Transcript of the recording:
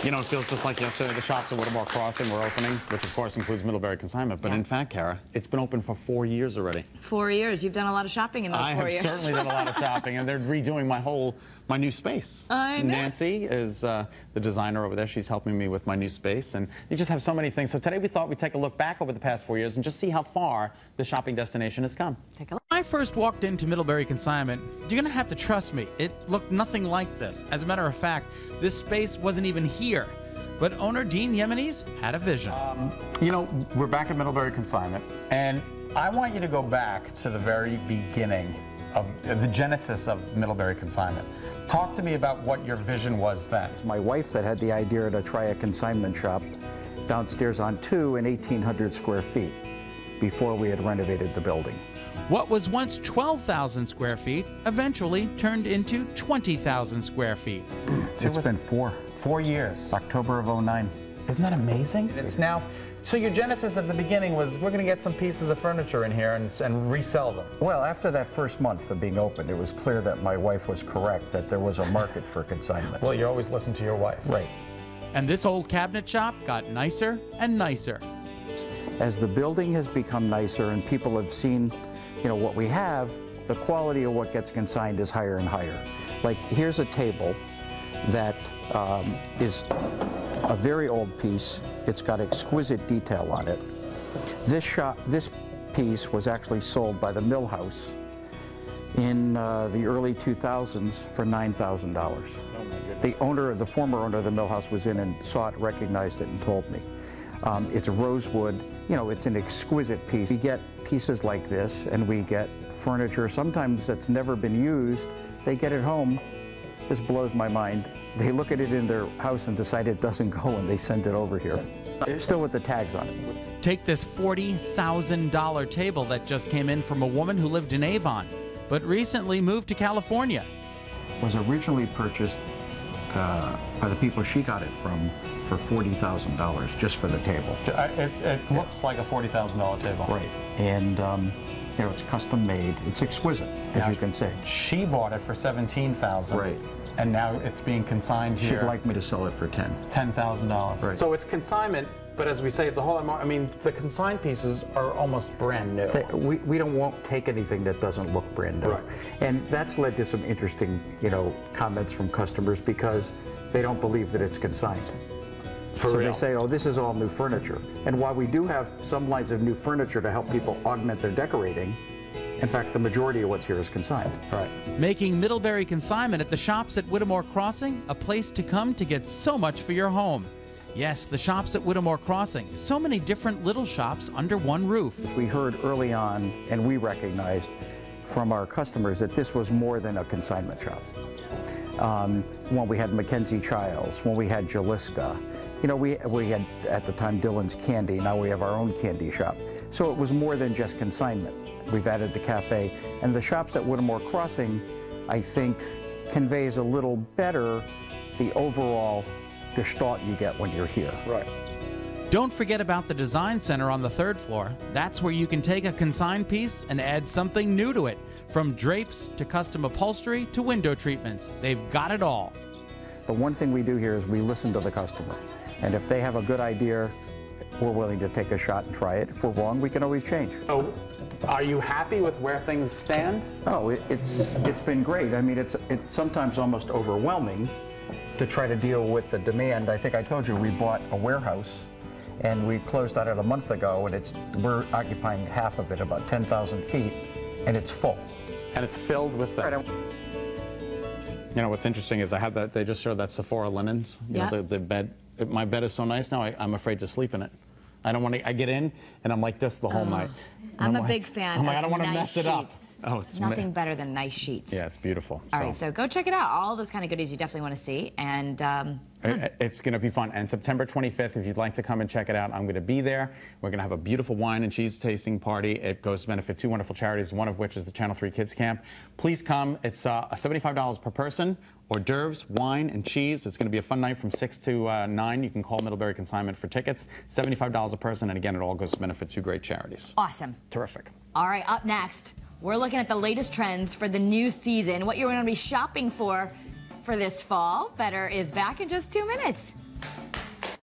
You know, it feels just like yesterday the shops at Whittemore Crossing were opening, which of course includes Middlebury Consignment. But in fact, Kara, it's been open for 4 years already. 4 years. You've done a lot of shopping in those 4 years. I have certainly done a lot of shopping, and they're redoing my new space. I know. Nancy is the designer over there. She's helping me with my new space, and you just have so many things. So today we thought we'd take a look back over the past 4 years and just see how far the shopping destination has come. Take a look. When I first walked into Middlebury Consignment, you're going to have to trust me. It looked nothing like this. As a matter of fact, this space wasn't even here. But owner Dean Yemenes had a vision. You know, we're back at Middlebury Consignment, and I want you to go back to the very beginning of the genesis of Middlebury Consignment. Talk to me about what your vision was then. My wife that had the idea to try a consignment shop downstairs on 2 and 1,800 square feet before we had renovated the building. What was once 12,000 square feet eventually turned into 20,000 square feet. It's been 4 years. October of '09. Isn't that amazing? It's now, so your genesis at the beginning was, we're going to get some pieces of furniture in here and resell them. Well, after that first month of being open, it was clear that my wife was correct, that there was a market for consignment. Well, you always listen to your wife. Right. And this old cabinet shop got nicer and nicer. As the building has become nicer and people have seen, you know, what we have, the quality of what gets consigned is higher and higher. Like, here's a table that is a very old piece. It's got exquisite detail on it. This piece was actually sold by the Mill House in the early 2000s for $9,000. Oh my goodness. The former owner of the Mill House was in and saw it, recognized it, and told me. It's rosewood. You know, it's an exquisite piece. We get pieces like this, and we get furniture sometimes that's never been used. They get it home. This blows my mind. They look at it in their house and decide it doesn't go, and they send it over here. They're still with the tags on it. Take this $40,000 table that just came in from a woman who lived in Avon, but recently moved to California. It was originally purchased by the people she got it from for $40,000 just for the table. It looks like a $40,000 table. Right. And you know, it's custom made. It's exquisite, as you can see. She bought it for $17,000. Right. And now it's being consigned here. She'd like me to sell it for $10,000. Right. So it's consignment, but as we say, it's a whole lot more. I mean, the consigned pieces are almost brand new. We won't take anything that doesn't look brand new. Right. And that's led to some interesting, you know, comments from customers because they don't believe that it's consigned. So they say, oh, this is all new furniture. And while we do have some lines of new furniture to help people augment their decorating, in fact, the majority of what's here is consigned. Right. Making Middlebury Consignment at the shops at Whittemore Crossing a place to come to get so much for your home. Yes, the shops at Whittemore Crossing. So many different little shops under one roof. We heard early on, and we recognized from our customers, that this was more than a consignment shop. When we had Mackenzie Childs, when we had Jaliska, you know, we had at the time Dylan's Candy. Now we have our own candy shop. So it was more than just consignment. We've added the cafe, and the shops at Whittemore Crossing, I think, conveys a little better the overall gestalt you get when you're here. Right. Don't forget about the Design Center on the 3rd floor. That's where you can take a consigned piece and add something new to it. From drapes to custom upholstery to window treatments, they've got it all. The one thing we do here is we listen to the customer. And if they have a good idea, we're willing to take a shot and try it. If we're wrong, we can always change. So, are you happy with where things stand? Oh, it's been great. I mean, it's sometimes almost overwhelming to try to deal with the demand. I think I told you we bought a warehouse, and we closed on it a month ago, and we're occupying half of it, about 10,000 feet, and it's full. And it's filled with things. You know, what's interesting is I had that, they just showed that Sephora linens. You know, the bed. My bed is so nice now, I'm afraid to sleep in it. I don't want to, I get in and I'm like this the whole night. I'm a big fan of I don't want to nice mess it up. sheets. Oh, it's nothing better than nice sheets. Yeah, it's beautiful. All right, so go check it out. All those kind of goodies you definitely want to see. And it's going to be fun. And September 25th, if you'd like to come and check it out, I'm going to be there. We're going to have a beautiful wine and cheese tasting party. It goes to benefit 2 wonderful charities, one of which is the Channel 3 Kids Camp. Please come. It's $75 per person. Hors d'oeuvres, wine, and cheese. It's going to be a fun night from 6 to 9. You can call Middlebury Consignment for tickets. $75 a person, and again, it all goes to benefit 2 great charities. Awesome. Terrific. All right, up next, we're looking at the latest trends for the new season, what you're going to be shopping for this fall. Better is back in just 2 minutes.